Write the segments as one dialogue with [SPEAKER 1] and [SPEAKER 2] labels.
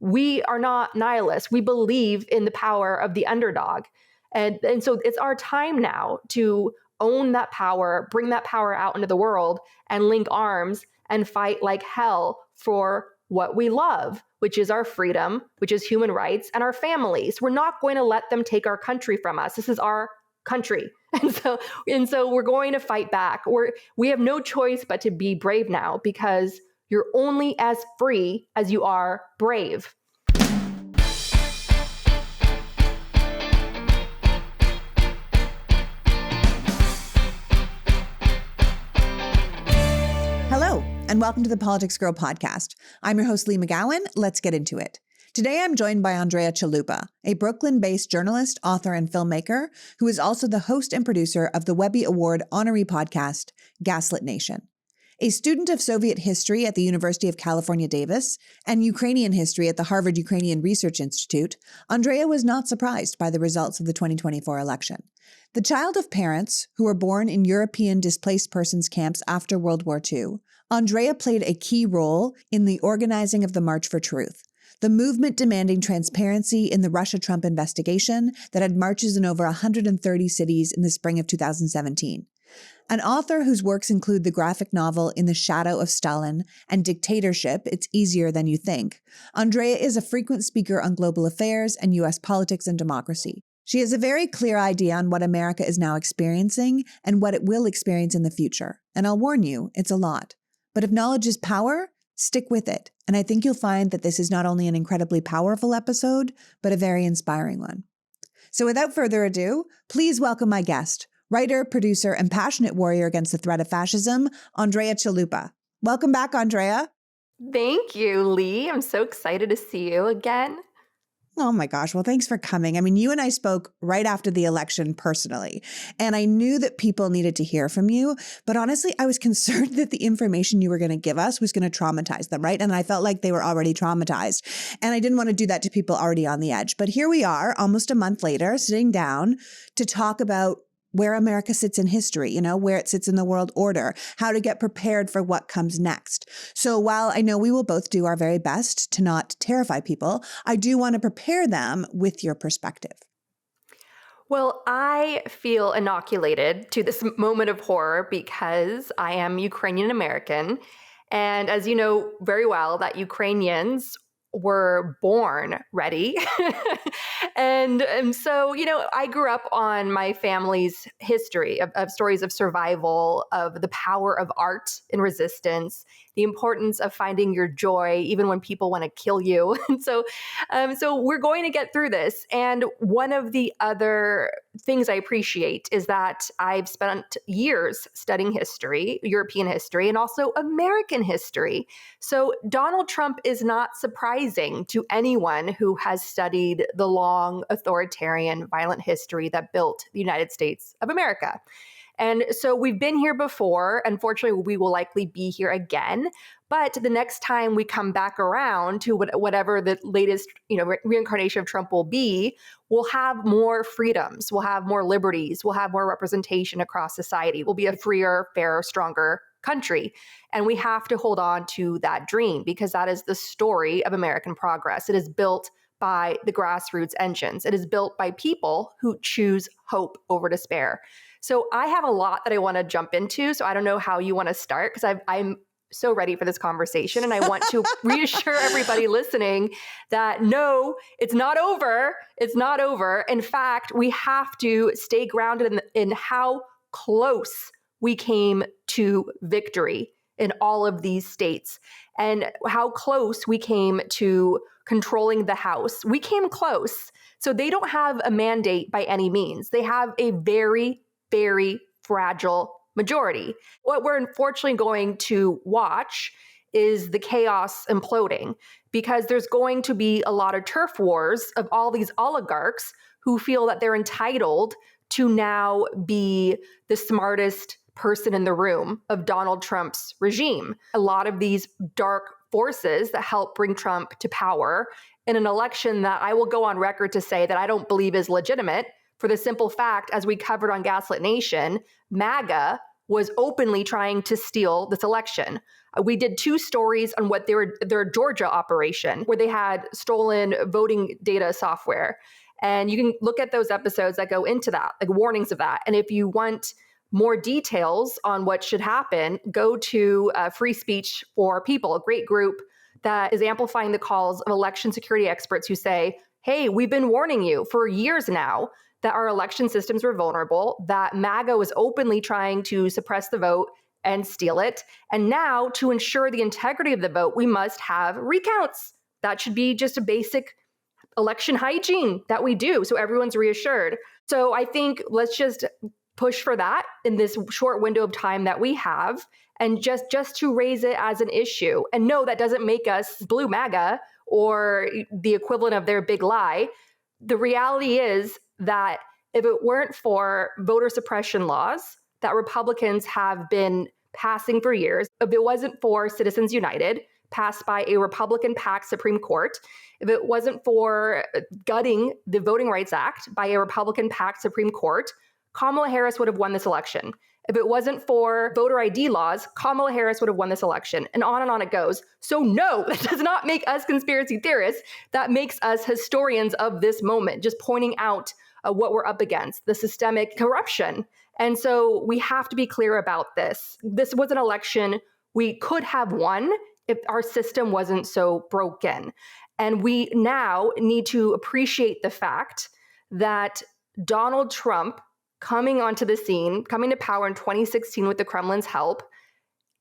[SPEAKER 1] we are not nihilists. We believe in the power of the underdog. And so it's our time now to own that power, bring that power out into the world, and link arms and fight like hell for what we love, which is our freedom, which is human rights, and our families. We're not going to let them take our country from us. This is our country. And so we're going to fight back. We have no choice but to be brave now, because you're only as free as you are brave.
[SPEAKER 2] Hello, and welcome to the PoliticsGirl podcast. I'm your host, Lee McGowan. Let's get into it. Today, I'm joined by Andrea Chalupa, a Brooklyn-based journalist, author, and filmmaker who is also the host and producer of the Webby Award honoree podcast, Gaslit Nation. A student of Soviet history at the University of California, Davis, and Ukrainian history at the Harvard Ukrainian Research Institute, Andrea was not surprised by the results of the 2024 election. The child of parents who were born in European displaced persons camps after World War II, Andrea played a key role in the organizing of the March for Truth, the movement demanding transparency in the Russia-Trump investigation that had marches in over 130 cities in the spring of 2017. An author whose works include the graphic novel In the Shadow of Stalin and Dictatorship, It's Easier Than You Think, Andrea is a frequent speaker on global affairs and U.S. politics and democracy. She has a very clear idea on what America is now experiencing and what it will experience in the future. And I'll warn you, it's a lot. But if knowledge is power, stick with it. And I think you'll find that this is not only an incredibly powerful episode, but a very inspiring one. So without further ado, please welcome my guest, writer, producer, and passionate warrior against the threat of fascism, Andrea Chalupa. Welcome back, Andrea.
[SPEAKER 1] Thank you, Lee. I'm so excited to see you again.
[SPEAKER 2] Oh my gosh. Well, thanks for coming. I mean, you and I spoke right after the election personally, and I knew that people needed to hear from you. But honestly, I was concerned that the information you were going to give us was going to traumatize them, right? And I felt like they were already traumatized. And I didn't want to do that to people already on the edge. But here we are, almost a month later, sitting down to talk about where America sits in history, where it sits in the world order, how to get prepared for what comes next. So while I know we will both do our very best to not terrify people, I do want to prepare them with your perspective.
[SPEAKER 1] Well, I feel inoculated to this moment of horror because I am Ukrainian American. And as you know very well, that Ukrainians were born ready. And so, I grew up on my family's history of stories of survival, of the power of art in resistance, the importance of finding your joy, even when people want to kill you. And so we're going to get through this. And one of the other things I appreciate is that I've spent years studying history, European history, and also American history. So Donald Trump is not surprising to anyone who has studied the long, authoritarian, violent history that built the United States of America. And so we've been here before. Unfortunately, we will likely be here again. But the next time we come back around to whatever the latest, reincarnation of Trump will be, we'll have more freedoms, we'll have more liberties, we'll have more representation across society. We'll be a freer, fairer, stronger country. And we have to hold on to that dream, because that is the story of American progress. It is built by the grassroots engines. It is built by people who choose hope over despair. So I have a lot that I want to jump into. So I don't know how you want to start, because I'm so ready for this conversation. And I want to reassure everybody listening that no, it's not over. It's not over. In fact, we have to stay grounded in how close we came to victory in all of these states, and how close we came to controlling the House. We came close. So they don't have a mandate by any means. They have a very, very fragile majority. What we're unfortunately going to watch is the chaos imploding, because there's going to be a lot of turf wars of all these oligarchs who feel that they're entitled to now be the smartest person in the room of Donald Trump's regime. A lot of these dark forces that help bring Trump to power in an election that I will go on record to say that I don't believe is legitimate, for the simple fact, as we covered on Gaslit Nation, MAGA was openly trying to steal this election. We did 2 stories on what their Georgia operation, where they had stolen voting data software. And you can look at those episodes that go into that, like warnings of that. And if you want more details on what should happen, go to Free Speech for People, a great group that is amplifying the calls of election security experts who say, hey, we've been warning you for years now that our election systems were vulnerable, that MAGA was openly trying to suppress the vote and steal it. And now, to ensure the integrity of the vote, we must have recounts. That should be just a basic election hygiene that we do, so everyone's reassured. So I think let's just push for that in this short window of time that we have, and just to raise it as an issue. And no, that doesn't make us blue MAGA or the equivalent of their big lie. The reality is that if it weren't for voter suppression laws that Republicans have been passing for years, if it wasn't for Citizens United, passed by a Republican-packed Supreme Court, if it wasn't for gutting the Voting Rights Act by a Republican-packed Supreme Court, Kamala Harris would have won this election. If it wasn't for voter ID laws, Kamala Harris would have won this election. And on it goes. So no, that does not make us conspiracy theorists. That makes us historians of this moment, just pointing out what we're up against, the systemic corruption. And so we have to be clear about this. This was an election we could have won if our system wasn't so broken. And we now need to appreciate the fact that Donald Trump coming onto the scene, coming to power in 2016 with the Kremlin's help,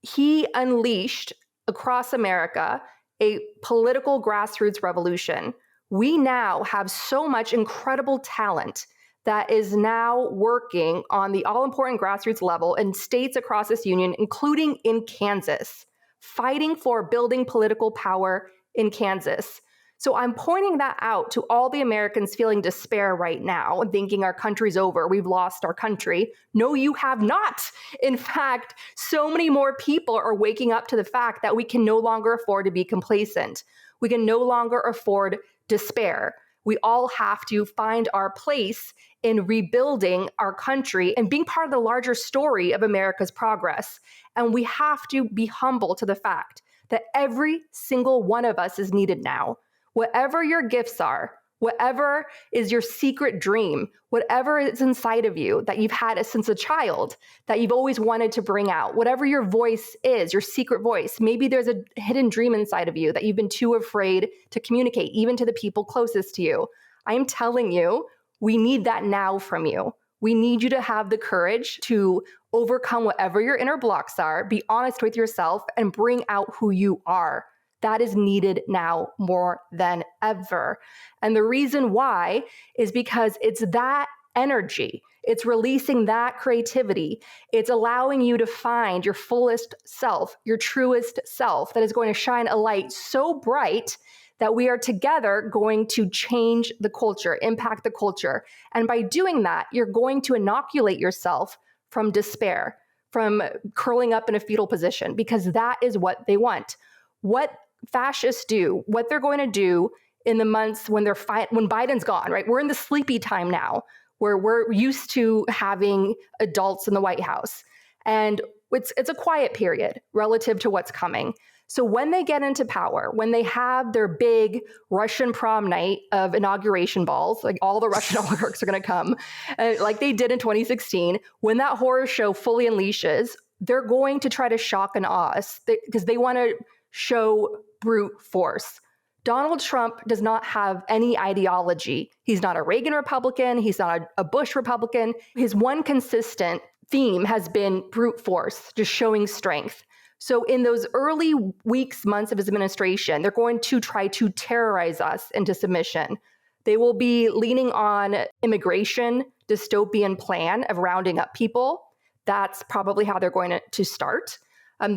[SPEAKER 1] he unleashed across America a political grassroots revolution. We now have so much incredible talent that is now working on the all-important grassroots level in states across this union, including in Kansas, fighting for building political power in Kansas. So I'm pointing that out to all the Americans feeling despair right now and thinking our country's over, we've lost our country. No, you have not. In fact, so many more people are waking up to the fact that we can no longer afford to be complacent. We can no longer afford despair. We all have to find our place in rebuilding our country and being part of the larger story of America's progress. And we have to be humble to the fact that every single one of us is needed now. Whatever your gifts are, whatever is your secret dream, whatever is inside of you that you've had since a child, that you've always wanted to bring out, whatever your voice is, your secret voice, maybe there's a hidden dream inside of you that you've been too afraid to communicate, even to the people closest to you. I am telling you, we need that now from you. We need you to have the courage to overcome whatever your inner blocks are, be honest with yourself, and bring out who you are. That is needed now more than ever. And the reason why is because it's that energy. It's releasing that creativity. It's allowing you to find your fullest self, your truest self, that is going to shine a light so bright that we are together going to change the culture, impact the culture. And by doing that, you're going to inoculate yourself from despair, from curling up in a fetal position, because that is what they want. What fascists do, what they're going to do in the months when when Biden's gone, right? We're in the sleepy time now, where we're used to having adults in the White House. And it's a quiet period relative to what's coming. So when they get into power, when they have their big Russian prom night of inauguration balls, like all the Russian oligarchs are going to come, like they did in 2016, when that horror show fully unleashes, they're going to try to shock and awe us because they want to show brute force. Donald Trump does not have any ideology. He's not a Reagan Republican. He's not a Bush Republican. His one consistent theme has been brute force, just showing strength. So in those early weeks, months of his administration, they're going to try to terrorize us into submission. They will be leaning on immigration dystopian plan of rounding up people. That's probably how they're going to start.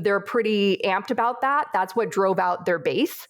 [SPEAKER 1] They're pretty amped about that. That's what drove out their base.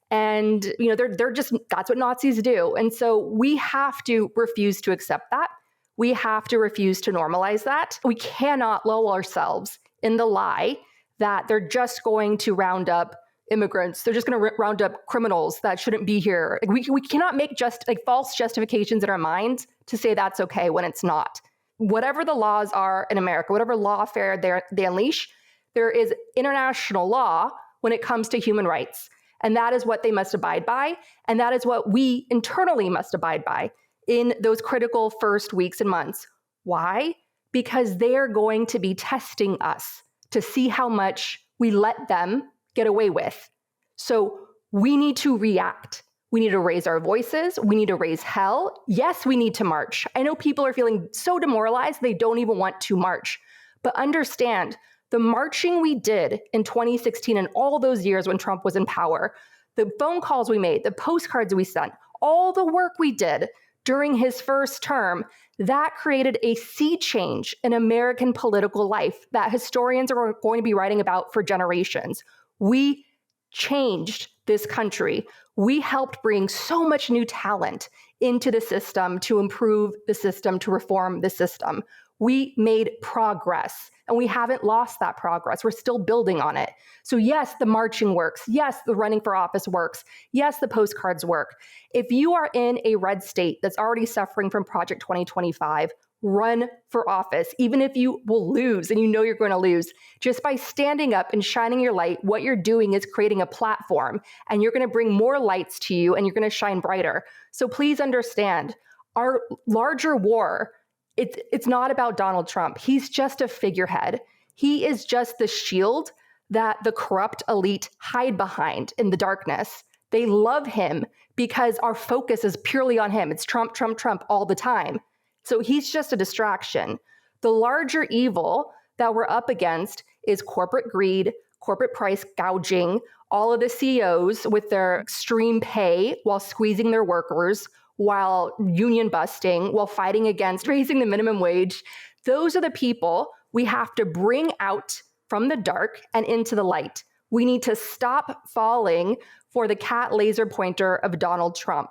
[SPEAKER 1] And, they're just, that's what Nazis do. And so we have to refuse to accept that. We have to refuse to normalize that. We cannot lull ourselves in the lie that they're just going to round up immigrants. They're just going to round up criminals that shouldn't be here. We cannot make false justifications in our minds to say that's okay when it's not. whatever the laws are in America, whatever lawfare they unleash, there is international law when it comes to human rights. And that is what they must abide by. And that is what we internally must abide by in those critical first weeks and months. Why? Because they are going to be testing us to see how much we let them get away with. So we need to react. We need to raise our voices. We need to raise hell. Yes, we need to march. I know people are feeling so demoralized, they don't even want to march. But understand, the marching we did in 2016 and all those years when Trump was in power, the phone calls we made, the postcards we sent, all the work we did during his first term, that created a sea change in American political life that historians are going to be writing about for generations. We changed this country. We helped bring so much new talent into the system to improve the system, to reform the system. We made progress, and we haven't lost that progress. We're still building on it. So yes, the marching works. Yes, the running for office works. Yes, the postcards work. If you are in a red state that's already suffering from Project 2025, run for office, even if you will lose and you know you're going to lose. Just by standing up and shining your light, what you're doing is creating a platform, and you're going to bring more lights to you, and you're going to shine brighter. So please understand, our larger war, it's not about Donald Trump. He's just a figurehead. He is just the shield that the corrupt elite hide behind in the darkness. They love him because our focus is purely on him. It's Trump, Trump, Trump all the time. So he's just a distraction. The larger evil that we're up against is corporate greed, corporate price gouging, all of the CEOs with their extreme pay while squeezing their workers, while union busting, while fighting against raising the minimum wage. Those are the people we have to bring out from the dark and into the light. We need to stop falling for the cat laser pointer of Donald Trump.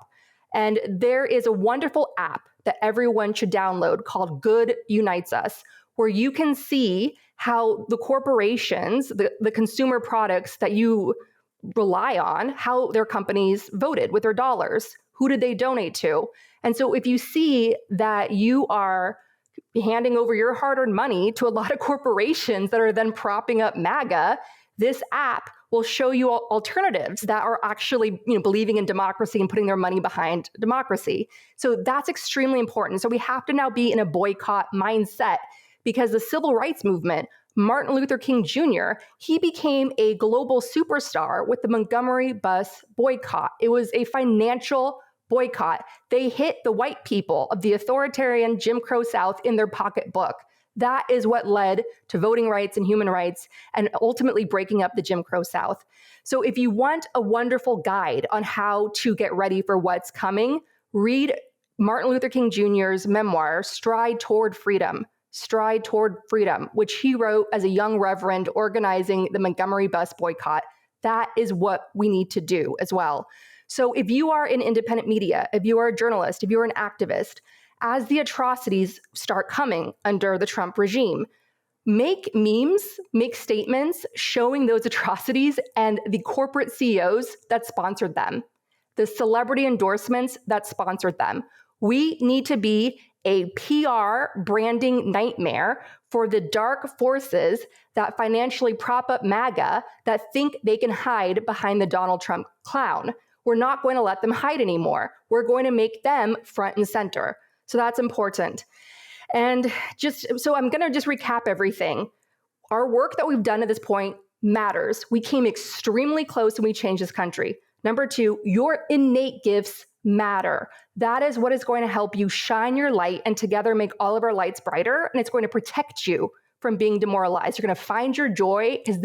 [SPEAKER 1] And there is a wonderful app that everyone should download called Good Unites Us, where you can see how the corporations, the consumer products that you rely on, how their companies voted with their dollars. Who did they donate to? And so if you see that you are handing over your hard-earned money to a lot of corporations that are then propping up MAGA, this app will show you alternatives that are actually, believing in democracy and putting their money behind democracy. So that's extremely important. So we have to now be in a boycott mindset, because the civil rights movement, Martin Luther King Jr., he became a global superstar with the Montgomery bus boycott. It was a financial boycott. They hit the white people of the authoritarian Jim Crow South in their pocketbook. That is what led to voting rights and human rights and ultimately breaking up the Jim Crow South. So if you want a wonderful guide on how to get ready for what's coming, read Martin Luther King Jr.'s memoir, Stride Toward Freedom, which he wrote as a young reverend organizing the Montgomery bus boycott. That is what we need to do as well. So if you are in independent media, if you are a journalist, if you're an activist, as the atrocities start coming under the Trump regime, make memes, make statements showing those atrocities and the corporate CEOs that sponsored them, the celebrity endorsements that sponsored them. We need to be a PR branding nightmare for the dark forces that financially prop up MAGA that think they can hide behind the Donald Trump clown. We're not going to let them hide anymore. We're going to make them front and center. So that's important. And so I'm going to just recap everything. Our work that we've done at this point matters. We came extremely close and we changed this country. Number two, your innate gifts matter. That is what is going to help you shine your light and together make all of our lights brighter. And it's going to protect you from being demoralized. You're going to find your joy, because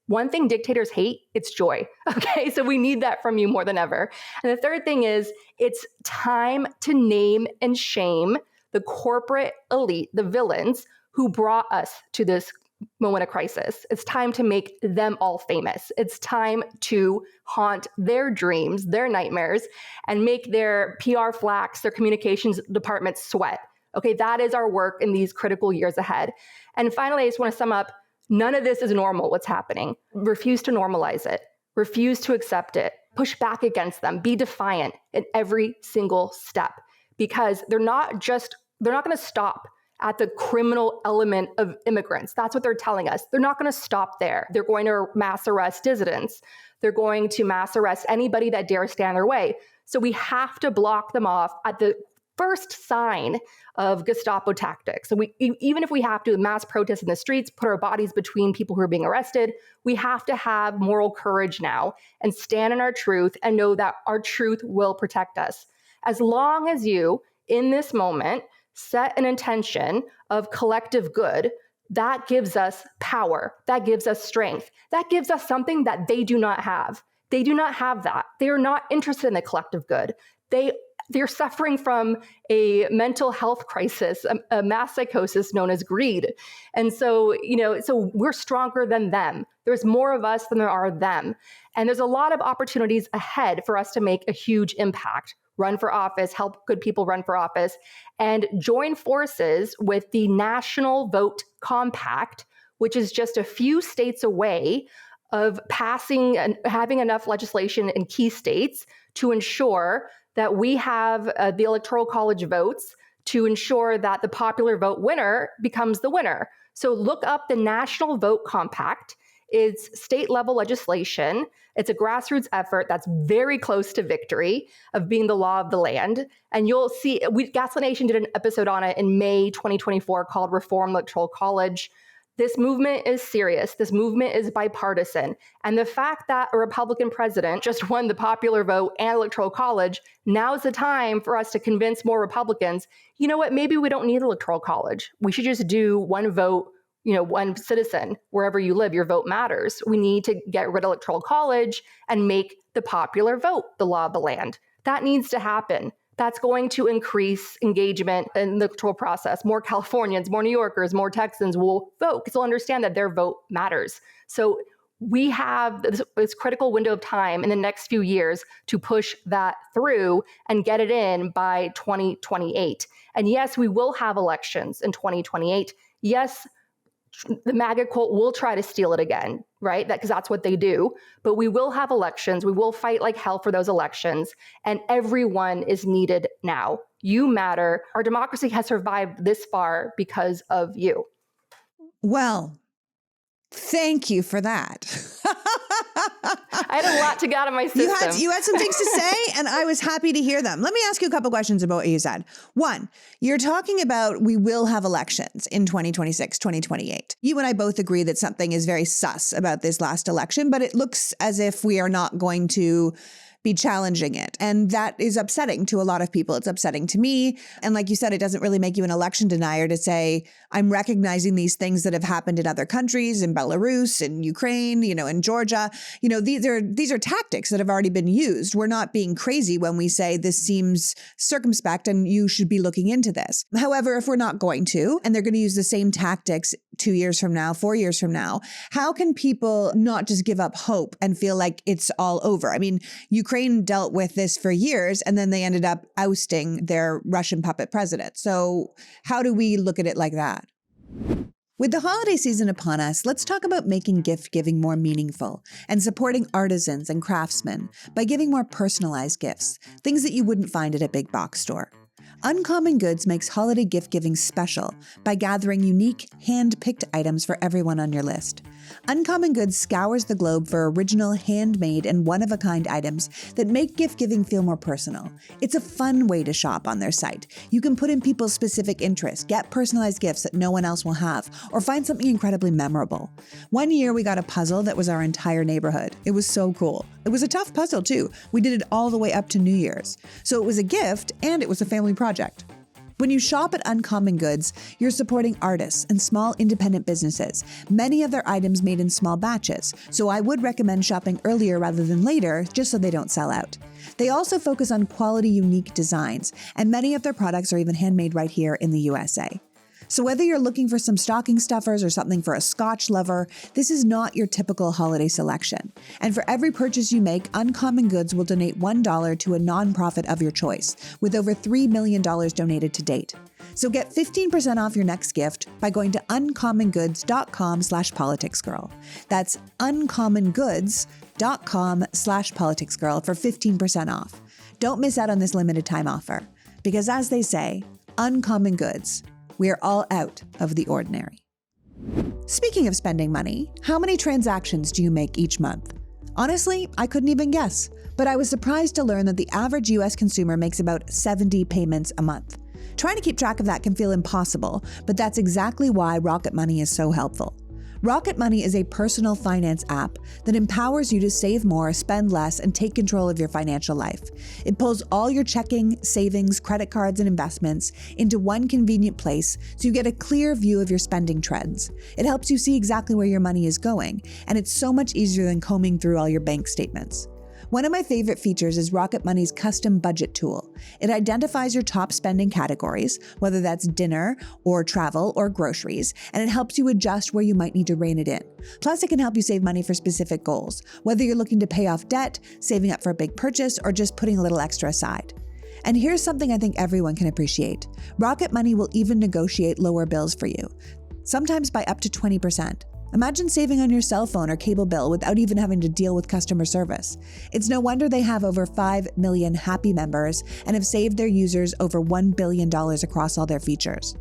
[SPEAKER 1] one thing dictators hate, it's joy. Okay, so we need that from you more than ever. And the third thing is, it's time to name and shame the corporate elite, the villains who brought us to this moment of crisis. It's time to make them all famous. It's time to haunt their dreams, their nightmares, and make their PR flacks, their communications departments sweat. Okay, that is our work in these critical years ahead. And finally, I just want to sum up, none of this is normal, what's happening. Refuse to normalize it. Refuse to accept it. Push back against them. Be defiant in every single step, because they're not going to stop at the criminal element of immigrants. That's what they're telling us. They're not going to stop there. They're going to mass arrest dissidents. They're going to mass arrest anybody that dares stand in their way. So we have to block them off at the first sign of Gestapo tactics. So even if we have to mass protest in the streets, put our bodies between people who are being arrested, we have to have moral courage now and stand in our truth and know that our truth will protect us. As long as you, in this moment, set an intention of collective good, that gives us power. That gives us strength. That gives us something that they do not have. They do not have that. They are not interested in the collective good. They're suffering from a mental health crisis, a mass psychosis known as greed. And so we're stronger than them. There's more of us than there are them. And there's a lot of opportunities ahead for us to make a huge impact. Run for office, help good people run for office, and join forces with the National Vote Compact, which is just a few states away of passing and having enough legislation in key states to ensure that we have the Electoral College votes to ensure that the popular vote winner becomes the winner. So look up the National Vote Compact. It's state-level legislation. It's a grassroots effort that's very close to victory of being the law of the land. And you'll see, Gaslit Nation did an episode on it in May 2024 called Reform Electoral College. This movement is serious. This movement is bipartisan. And the fact that a Republican president just won the popular vote and Electoral College, now's the time for us to convince more Republicans, you know what, maybe we don't need Electoral College. We should just do one vote, one citizen, wherever you live, your vote matters. We need to get rid of Electoral College and make the popular vote the law of the land. That needs to happen. That's going to increase engagement in the electoral process. More Californians, more New Yorkers, more Texans will vote because they'll understand that their vote matters. So we have this critical window of time in the next few years to push that through and get it in by 2028. And yes, we will have elections in 2028. Yes, the MAGA cult will try to steal it again, right? Because that's what they do. But we will have elections. We will fight like hell for those elections. And everyone is needed now. You matter. Our democracy has survived this far because of you.
[SPEAKER 2] Well, thank you for that.
[SPEAKER 1] I had a lot to get out of my system.
[SPEAKER 2] You had some things to say, and I was happy to hear them. Let me ask you a couple questions about what you said. One, you're talking about we will have elections in 2026, 2028. You and I both agree that something is very sus about this last election, but it looks as if we are not going to be challenging it. And that is upsetting to a lot of people. It's upsetting to me. And like you said, it doesn't really make you an election denier to say, I'm recognizing these things that have happened in other countries, in Belarus, in Ukraine, in Georgia. These are tactics that have already been used. We're not being crazy when we say this seems circumspect and you should be looking into this. However, if we're not going to, and they're going to use the same tactics 2 years from now, 4 years from now, how can people not just give up hope and feel like it's all over? I mean, Ukraine dealt with this for years, and then they ended up ousting their Russian puppet president. So how do we look at it like that? With the holiday season upon us, let's talk about making gift giving more meaningful and supporting artisans and craftsmen by giving more personalized gifts, things that you wouldn't find at a big box store. Uncommon Goods makes holiday gift giving special by gathering unique, hand-picked items for everyone on your list. Uncommon Goods scours the globe for original, handmade, and one-of-a-kind items that make gift giving feel more personal. It's a fun way to shop on their site. You can put in people's specific interests, get personalized gifts that no one else will have, or find something incredibly memorable. One year we got a puzzle that was our entire neighborhood. It was so cool. It was a tough puzzle too. We did it all the way up to New Year's. So it was a gift and it was a family project. When you shop at Uncommon Goods, you're supporting artists and small independent businesses, many of their items made in small batches, so I would recommend shopping earlier rather than later, just so they don't sell out. They also focus on quality, unique designs, and many of their products are even handmade right here in the USA. So whether you're looking for some stocking stuffers or something for a Scotch lover, this is not your typical holiday selection. And for every purchase you make, Uncommon Goods will donate $1 to a nonprofit of your choice, with over $3 million donated to date. So get 15% off your next gift by going to uncommongoods.com/politicsgirl. That's uncommongoods.com/politicsgirl for 15% off. Don't miss out on this limited time offer, because as they say, Uncommon Goods, We are all out of the ordinary. Speaking of spending money, how many transactions do you make each month? Honestly, I couldn't even guess, but I was surprised to learn that the average US consumer makes about 70 payments a month. Trying to keep track of that can feel impossible, but that's exactly why Rocket Money is so helpful. Rocket Money is a personal finance app that empowers you to save more, spend less, and take control of your financial life. It pulls all your checking, savings, credit cards, and investments into one convenient place so you get a clear view of your spending trends. It helps you see exactly where your money is going, and it's so much easier than combing through all your bank statements. One of my favorite features is Rocket Money's custom budget tool. It identifies your top spending categories, whether that's dinner or travel or groceries, and it helps you adjust where you might need to rein it in. Plus, it can help you save money for specific goals, whether you're looking to pay off debt, saving up for a big purchase, or just putting a little extra aside. And here's something I think everyone can appreciate. Rocket Money will even negotiate lower bills for you, sometimes by up to 20%. Imagine saving on your cell phone or cable bill without even having to deal with customer service. It's no wonder they have over 5 million happy members and have saved their users over $1 billion across all their features.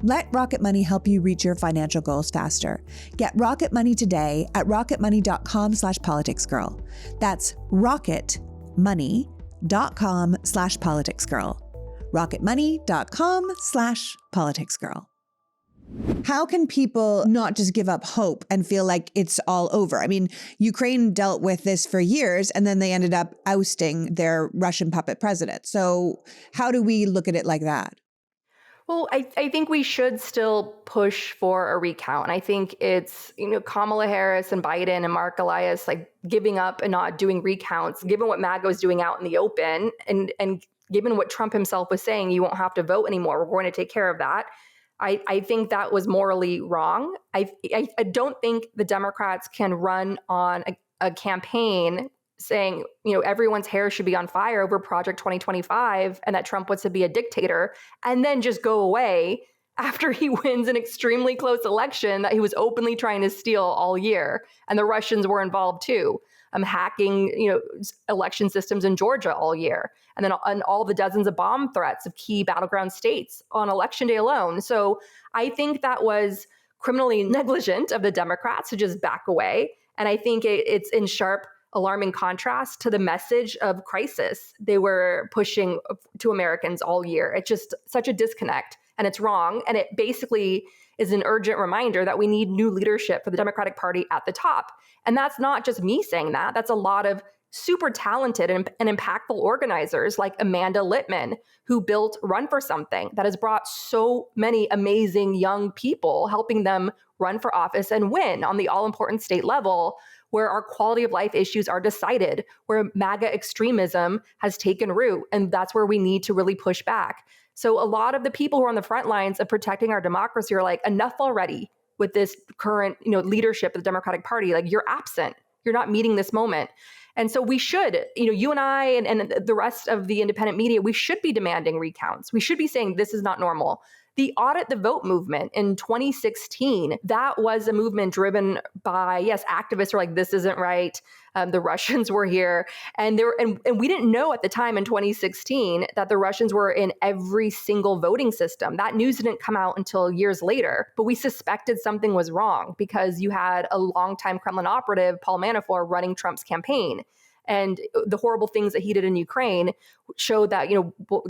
[SPEAKER 2] Let Rocket Money help you reach your financial goals faster. Get Rocket Money today at rocketmoney.com/politicsgirl. That's rocketmoney.com/politicsgirl. rocketmoney.com/politicsgirl. How can people not just give up hope and feel like it's all over? I mean, Ukraine dealt with this for years and then they ended up ousting their Russian puppet president. So how do we look at it like that?
[SPEAKER 1] Well, I think we should still push for a recount. And I think it's, Kamala Harris and Biden and Mark Elias, like giving up and not doing recounts, given what MAGA was doing out in the open and given what Trump himself was saying, you won't have to vote anymore. We're going to take care of that. I think that was morally wrong. I don't think the Democrats can run on a campaign saying, everyone's hair should be on fire over Project 2025 and that Trump wants to be a dictator and then just go away after he wins an extremely close election that he was openly trying to steal all year. And the Russians were involved too. Hacking, election systems in Georgia all year. And then on all the dozens of bomb threats of key battleground states on election day alone. So I think that was criminally negligent of the Democrats to just back away. And I think it's in sharp, alarming contrast to the message of crisis they were pushing to Americans all year. It's just such a disconnect and it's wrong. And it basically is an urgent reminder that we need new leadership for the Democratic Party at the top. And that's not just me saying that. That's a lot of super talented and impactful organizers like Amanda Littman, who built Run for Something that has brought so many amazing young people, helping them run for office and win on the all-important state level, where our quality of life issues are decided, where MAGA extremism has taken root. And that's where we need to really push back. So a lot of the people who are on the front lines of protecting our democracy are like, enough already with this current, leadership of the Democratic Party. Like, you're absent. You're not meeting this moment. And so we should, you and I and the rest of the independent media, we should be demanding recounts. We should be saying this is not normal. The Audit the Vote movement in 2016, that was a movement driven by, yes, activists were like, this isn't right. The Russians were here. And we didn't know at the time in 2016 that the Russians were in every single voting system. That news didn't come out until years later. But we suspected something was wrong because you had a longtime Kremlin operative, Paul Manafort, running Trump's campaign. And the horrible things that he did in Ukraine showed that,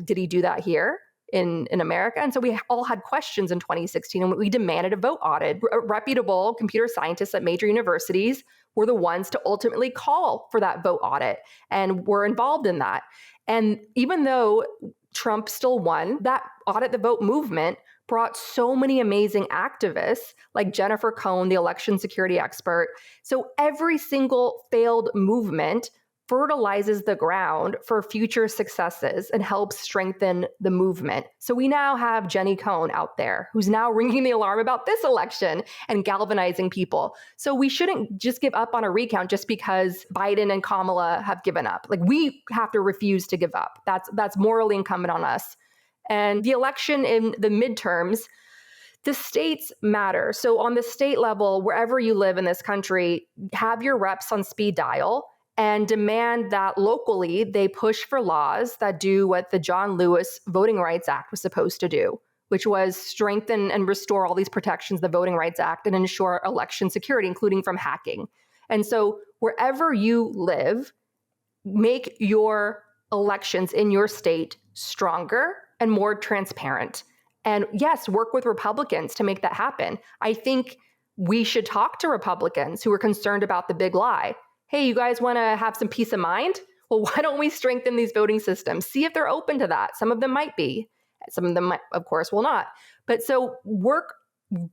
[SPEAKER 1] did he do that here in America? And so we all had questions in 2016 and we demanded a vote audit. Reputable computer scientists at major universities were the ones to ultimately call for that vote audit and were involved in that. And even though Trump still won, that Audit the Vote movement brought so many amazing activists like Jennifer Cohn, the election security expert. So every single failed movement fertilizes the ground for future successes and helps strengthen the movement. So we now have Jenny Cohn out there who's now ringing the alarm about this election and galvanizing people. So we shouldn't just give up on a recount just because Biden and Kamala have given up. Like, we have to refuse to give up. That's morally incumbent on us. And the election in the midterms, the states matter. So on the state level, wherever you live in this country, have your reps on speed dial and demand that locally they push for laws that do what the John Lewis Voting Rights Act was supposed to do, which was strengthen and restore all these protections, the Voting Rights Act, and ensure election security, including from hacking. And so wherever you live, make your elections in your state stronger and more transparent. And yes, work with Republicans to make that happen. I think we should talk to Republicans who are concerned about the big lie. Hey, you guys want to have some peace of mind? Well, why don't we strengthen these voting systems? See if they're open to that. Some of them might be. Some of them, might, of course, will not. But so work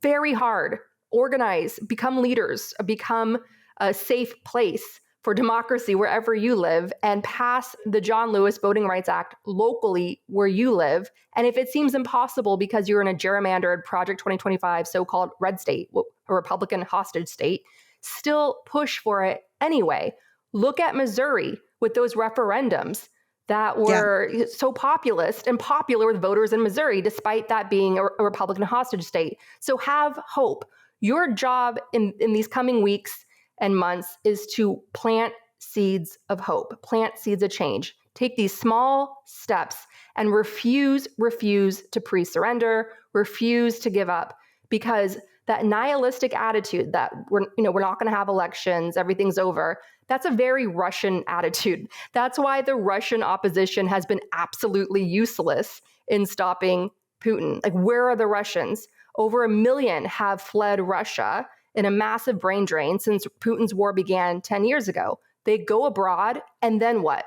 [SPEAKER 1] very hard, organize, become leaders, become a safe place for democracy wherever you live, and pass the John Lewis Voting Rights Act locally where you live. And if it seems impossible because you're in a gerrymandered Project 2025 so-called red state, a Republican hostage state, still push for it anyway. Look at Missouri with those referendums that were so populist and popular with voters in Missouri, despite that being a Republican hostage state. So have hope. Your job in these coming weeks and months is to plant seeds of hope, plant seeds of change. Take these small steps and refuse to pre-surrender, refuse to give up, because that nihilistic attitude that we're not going to have elections, everything's over, that's a very Russian attitude. That's why the Russian opposition has been absolutely useless in stopping Putin. Like, where are the Russians? Over 1 million have fled Russia in a massive brain drain since Putin's war began 10 years ago. They go abroad, and then what?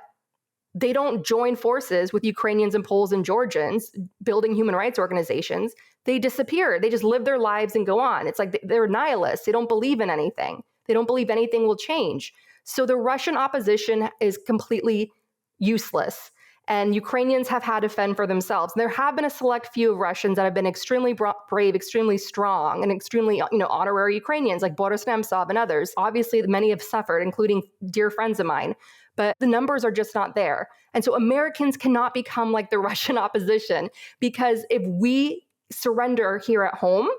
[SPEAKER 1] They don't join forces with Ukrainians and Poles and Georgians building human rights organizations. They disappear. They just live their lives and go on. It's like they're nihilists. They don't believe in anything. They don't believe anything will change. So the Russian opposition is completely useless. And Ukrainians have had to fend for themselves. There have been a select few of Russians that have been extremely brave, extremely strong, and extremely honorary Ukrainians like Boris Nemtsov and others. Obviously, many have suffered, including dear friends of mine. But the numbers are just not there. And so Americans cannot become like the Russian opposition, because if we surrender here at home,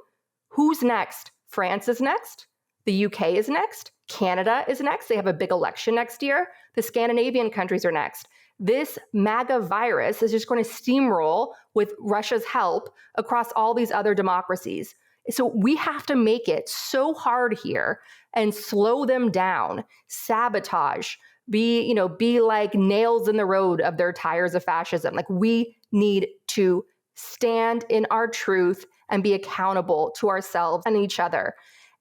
[SPEAKER 1] who's next? France is next. The UK is next. Canada is next. They have a big election next year. The Scandinavian countries are next. This MAGA virus is just going to steamroll with Russia's help across all these other democracies. So we have to make it so hard here and slow them down, sabotage, be like nails in the road of their tires of fascism. Like, we need to stand in our truth and be accountable to ourselves and each other.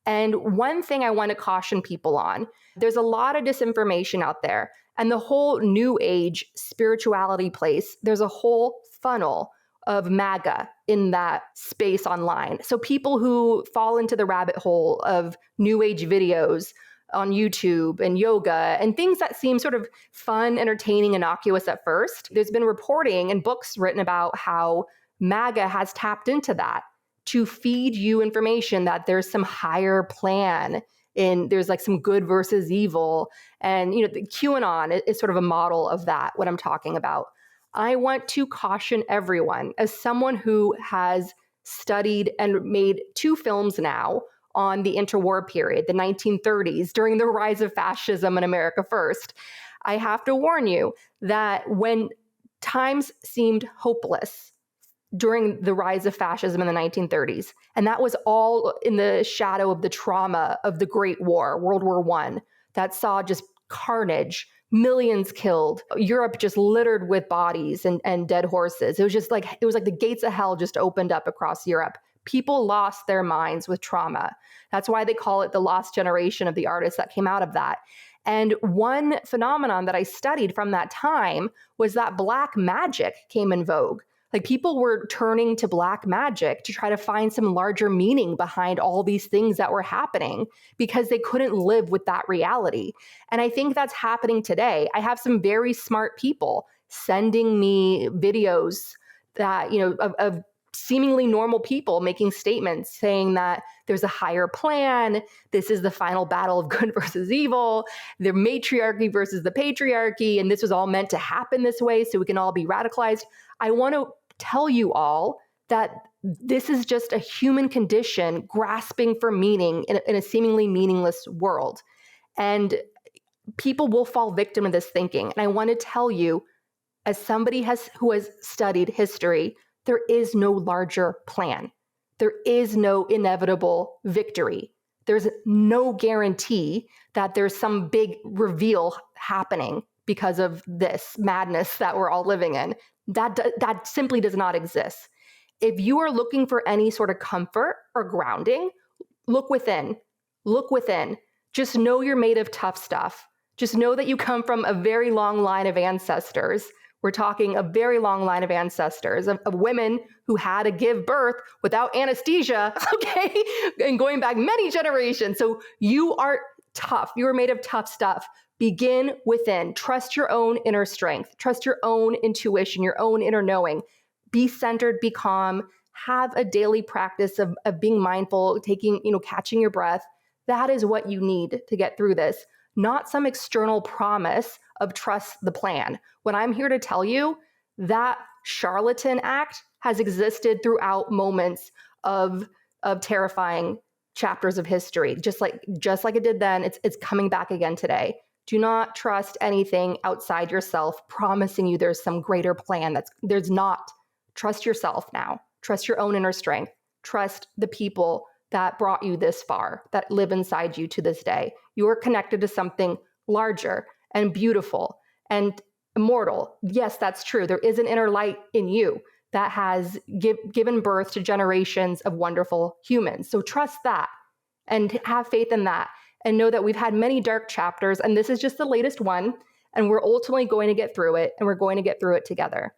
[SPEAKER 1] And one thing I want to caution people on, there's a lot of disinformation out there, and the whole new age spirituality place, there's a whole funnel of MAGA in that space online. So people who fall into the rabbit hole of new age videos on YouTube and yoga and things that seem sort of fun, entertaining, innocuous at first, there's been reporting and books written about how MAGA has tapped into that to feed you information that there's some higher plan, and there's like some good versus evil. And, the QAnon is sort of a model of that, what I'm talking about. I want to caution everyone, as someone who has studied and made 2 films now on the interwar period, the 1930s, during the rise of fascism in America first, I have to warn you that when times seemed hopeless during the rise of fascism in the 1930s, and that was all in the shadow of the trauma of the Great War, World War I, that saw just carnage, millions killed, Europe just littered with bodies and dead horses. It was like the gates of hell just opened up across Europe. People lost their minds with trauma. That's why they call it the lost generation of the artists that came out of that. And one phenomenon that I studied from that time was that black magic came in vogue. Like, people were turning to black magic to try to find some larger meaning behind all these things that were happening, because they couldn't live with that reality. And I think that's happening today. I have some very smart people sending me videos that, of seemingly normal people making statements saying that there's a higher plan. This is the final battle of good versus evil, the matriarchy versus the patriarchy. And this was all meant to happen this way so we can all be radicalized. I want to tell you all that this is just a human condition grasping for meaning in a seemingly meaningless world. And people will fall victim to this thinking. And I want to tell you, as somebody who has studied history, there is no larger plan. There is no inevitable victory. There's no guarantee that there's some big reveal happening because of this madness that we're all living in. That simply does not exist. If you are looking for any sort of comfort or grounding, look within. Look within. Just know you're made of tough stuff. Just know that you come from a very long line of ancestors. We're talking a very long line of ancestors, of women who had to give birth without anesthesia, okay? And going back many generations. So you are tough. You are made of tough stuff. Begin within. Trust your own inner strength. Trust your own intuition, your own inner knowing. Be centered, be calm. Have a daily practice of being mindful, catching your breath. That is what you need to get through this, not some external promise of trust the plan. What I'm here to tell you, that charlatan act has existed throughout moments of terrifying chapters of history. Just like it did then, it's coming back again today. Do not trust anything outside yourself promising you there's some greater plan. There's not. Trust yourself now. Trust your own inner strength. Trust the people that brought you this far, that live inside you to this day. You are connected to something larger and beautiful and immortal. Yes, that's true. There is an inner light in you that has given birth to generations of wonderful humans. So trust that and have faith in that, and know that we've had many dark chapters, and this is just the latest one, and we're ultimately going to get through it, and we're going to get through it together.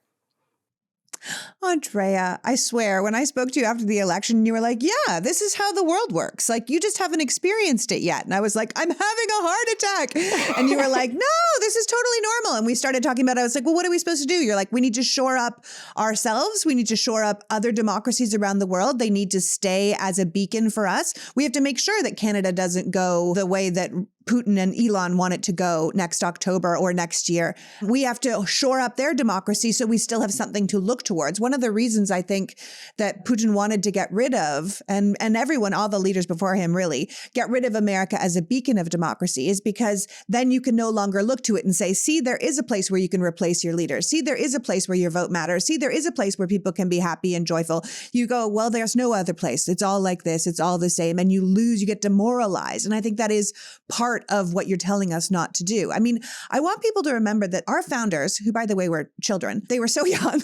[SPEAKER 2] Andrea, I swear, when I spoke to you after the election, you were like, yeah, this is how the world works. Like, you just haven't experienced it yet. And I was like, I'm having a heart attack. And you were like, no, this is totally normal. And we started talking about it. I was like, well, what are we supposed to do? You're like, we need to shore up ourselves. We need to shore up other democracies around the world. They need to stay as a beacon for us. We have to make sure that Canada doesn't go the way that Putin and Elon want it to go next October or next year. We have to shore up their democracy so we still have something to look towards. One of the reasons I think that Putin wanted to get rid of, and everyone, all the leaders before him really, get rid of America as a beacon of democracy is because then you can no longer look to it and say, see, there is a place where you can replace your leaders. See, there is a place where your vote matters. See, there is a place where people can be happy and joyful. You go, well, there's no other place. It's all like this. It's all the same. And you get demoralized. And I think that is part of what you're telling us not to do. I mean, I want people to remember that our founders, who by the way were children, they were so young,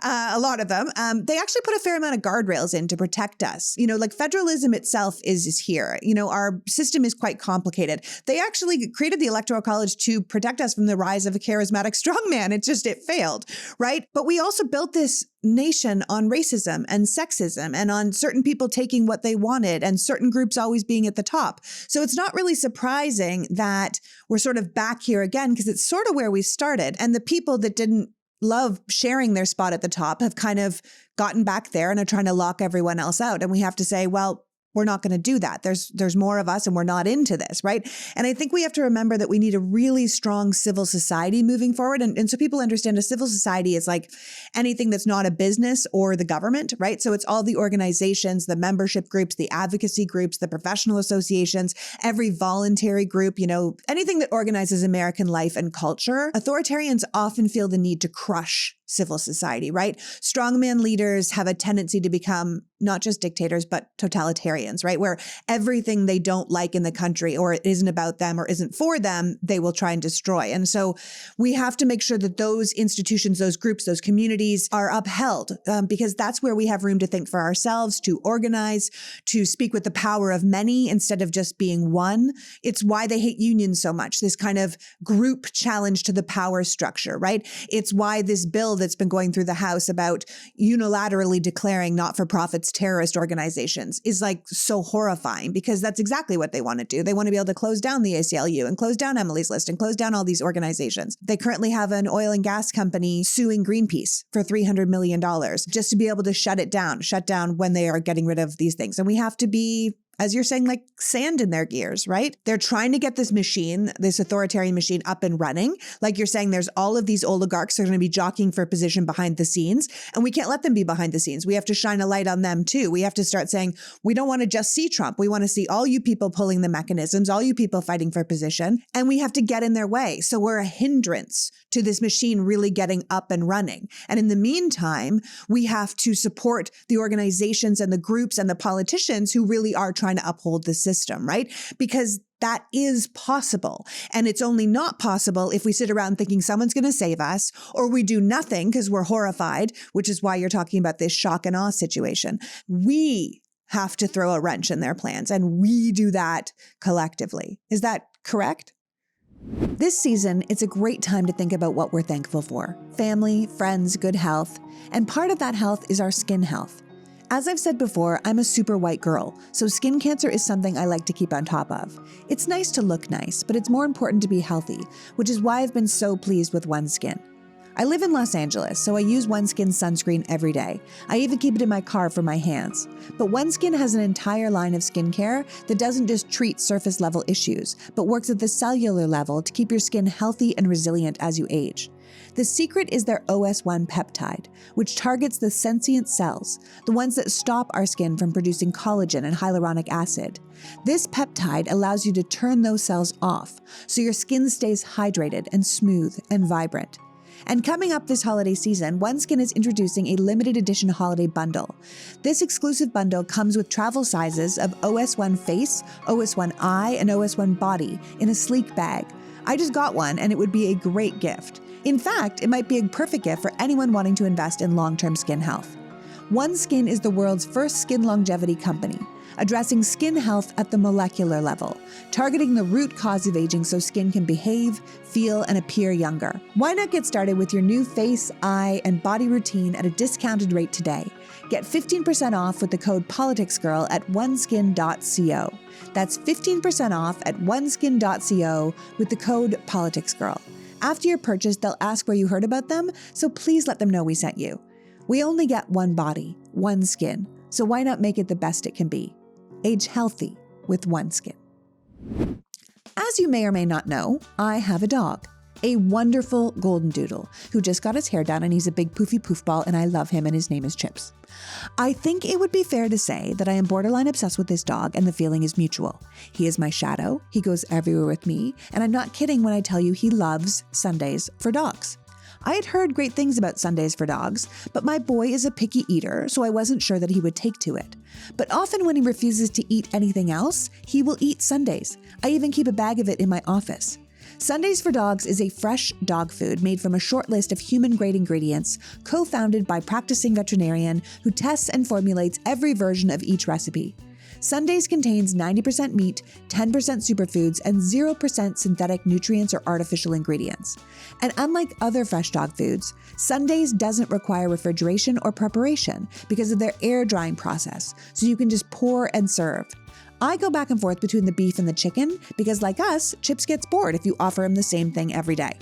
[SPEAKER 2] a lot of them, they actually put a fair amount of guardrails in to protect us. Like federalism itself is here. Our system is quite complicated. They actually created the Electoral College to protect us from the rise of a charismatic strongman. It failed, right? But we also built this nation on racism and sexism and on certain people taking what they wanted and certain groups always being at the top. So it's not really surprising that we're sort of back here again, because it's sort of where we started. And the people that didn't love sharing their spot at the top have kind of gotten back there and are trying to lock everyone else out. And we have to say, well, we're not going to do that. There's more of us and we're not into this, right? And I think we have to remember that we need a really strong civil society moving forward. And so people understand a civil society is like anything that's not a business or the government, right? So it's all the organizations, the membership groups, the advocacy groups, the professional associations, every voluntary group, anything that organizes American life and culture. Authoritarians often feel the need to crush civil society, right? Strongman leaders have a tendency to become not just dictators, but totalitarians, right? Where everything they don't like in the country or it isn't about them or isn't for them, they will try and destroy. And so we have to make sure that those institutions, those groups, those communities are upheld because that's where we have room to think for ourselves, to organize, to speak with the power of many instead of just being one. It's why they hate unions so much, this kind of group challenge to the power structure, right? It's why this bill that's been going through the House about unilaterally declaring not-for-profits terrorist organizations is like so horrifying, because that's exactly what they want to do. They want to be able to close down the ACLU and close down Emily's List and close down all these organizations. They currently have an oil and gas company suing Greenpeace for $300 million just to be able to shut down when they are getting rid of these things. And we have to be as you're saying, like sand in their gears, right? They're trying to get this machine, this authoritarian machine up and running. Like you're saying, there's all of these oligarchs that are going to be jockeying for position behind the scenes, and we can't let them be behind the scenes. We have to shine a light on them too. We have to start saying, we don't want to just see Trump. We want to see all you people pulling the mechanisms, all you people fighting for position, and we have to get in their way. So we're a hindrance to this machine really getting up and running. And in the meantime, we have to support the organizations and the groups and the politicians who really are trying to uphold the system, right? Because that is possible. And it's only not possible if we sit around thinking someone's going to save us, or we do nothing because we're horrified, which is why you're talking about this shock and awe situation. We have to throw a wrench in their plans, and we do that collectively. Is that correct? This season, it's a great time to think about what we're thankful for. Family, friends, good health. And part of that health is our skin health. As I've said before, I'm a super white girl, so skin cancer is something I like to keep on top of. It's nice to look nice, but it's more important to be healthy, which is why I've been so pleased with OneSkin. I live in Los Angeles, so I use OneSkin sunscreen every day. I even keep it in my car for my hands. But OneSkin has an entire line of skincare that doesn't just treat surface level issues, but works at the cellular level to keep your skin healthy and resilient as you age. The secret is their OS1 peptide, which targets the sentient cells, the ones that stop our skin from producing collagen and hyaluronic acid. This peptide allows you to turn those cells off, so your skin stays hydrated and smooth and vibrant. And coming up this holiday season, OneSkin is introducing a limited edition holiday bundle. This exclusive bundle comes with travel sizes of OS1 Face, OS1 Eye, and OS1 Body in a sleek bag. I just got one, and it would be a great gift. In fact, it might be a perfect gift for anyone wanting to invest in long-term skin health. OneSkin is the world's first skin longevity company, addressing skin health at the molecular level, targeting the root cause of aging so skin can behave, feel, and appear younger. Why not get started with your new face, eye, and body routine at a discounted rate today? Get 15% off with the code PoliticsGirl at oneskin.co. That's 15% off at oneskin.co with the code PoliticsGirl. After your purchase, they'll ask where you heard about them, so please let them know we sent you. We only get one body, one skin, so why not make it the best it can be? Age healthy with OneSkin. As you may or may not know, I have a dog, a wonderful golden doodle who just got his hair done, and he's a big poofy poofball, and I love him, and his name is Chips. I think it would be fair to say that I am borderline obsessed with this dog, and the feeling is mutual. He is my shadow, he goes everywhere with me, and I'm not kidding when I tell you he loves Sundays for dogs. I had heard great things about Sundays for dogs, but my boy is a picky eater, so I wasn't sure that he would take to it. But often when he refuses to eat anything else, he will eat Sundays. I even keep a bag of it in my office. Sundays for Dogs is a fresh dog food made from a short list of human-grade ingredients, co-founded by practicing veterinarian who tests and formulates every version of each recipe. Sundays contains 90% meat, 10% superfoods, and 0% synthetic nutrients or artificial ingredients. And unlike other fresh dog foods, Sundays doesn't require refrigeration or preparation because of their air drying process, so you can just pour and serve. I go back and forth between the beef and the chicken because, like us, Chips gets bored if you offer him the same thing every day.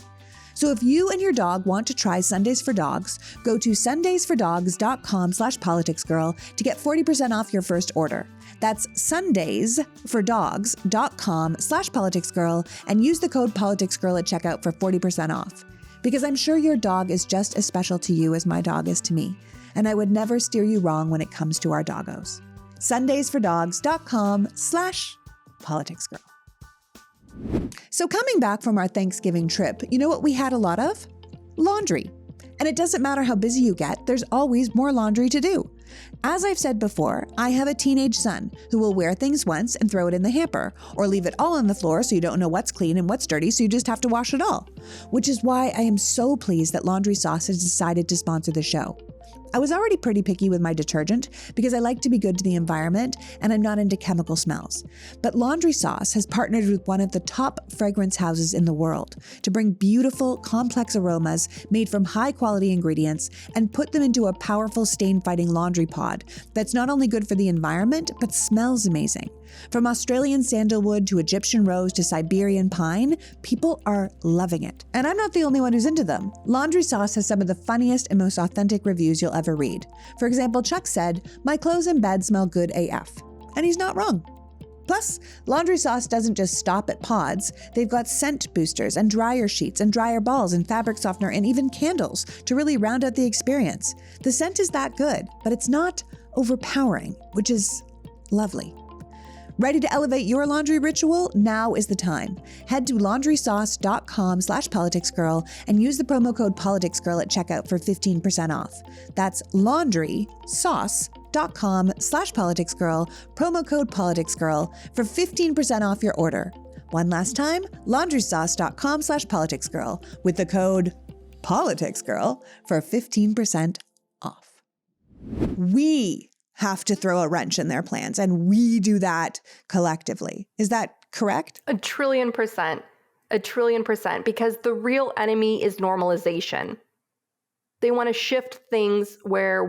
[SPEAKER 2] So if you and your dog want to try Sundays for Dogs, go to sundaysfordogs.com/politicsgirl to get 40% off your first order. That's sundaysfordogs.com/politicsgirl and use the code politicsgirl at checkout for 40% off. Because I'm sure your dog is just as special to you as my dog is to me, and I would never steer you wrong when it comes to our doggos. sundaysfordogs.com/politicsgirl. So coming back from our Thanksgiving trip, you know what we had a lot of? Laundry. And it doesn't matter how busy you get, there's always more laundry to do. As I've said before, I have a teenage son who will wear things once and throw it in the hamper, or leave it all on the floor so you don't know what's clean and what's dirty, so you just have to wash it all. Which is why I am so pleased that Laundry Sauce has decided to sponsor the show. I was already pretty picky with my detergent because I like to be good to the environment and I'm not into chemical smells. But Laundry Sauce has partnered with one of the top fragrance houses in the world to bring beautiful, complex aromas made from high-quality ingredients and put them into a powerful stain-fighting laundry pod that's not only good for the environment, but smells amazing. From Australian sandalwood to Egyptian rose to Siberian pine, people are loving it. And I'm not the only one who's into them. Laundry Sauce has some of the funniest and most authentic reviews you'll ever read. For example, Chuck said, "My clothes in bed smell good AF." And he's not wrong. Plus, laundry sauce doesn't just stop at pods. They've got scent boosters and dryer sheets and dryer balls and fabric softener and even candles to really round out the experience. The scent is that good, but it's not overpowering, which is lovely. Ready to elevate your laundry ritual? Now is the time. Head to laundrysauce.com/politicsgirl and use the promo code politicsgirl at checkout for 15% off. That's laundrysauce.com/politicsgirl, promo code politicsgirl for 15% off your order. One last time, laundrysauce.com/politicsgirl with the code politicsgirl for 15% off. We have to throw a wrench in their plans, and we do that collectively. Is that correct?
[SPEAKER 1] 1,000,000,000%. 1,000,000,000%, because the real enemy is normalization. They want to shift things where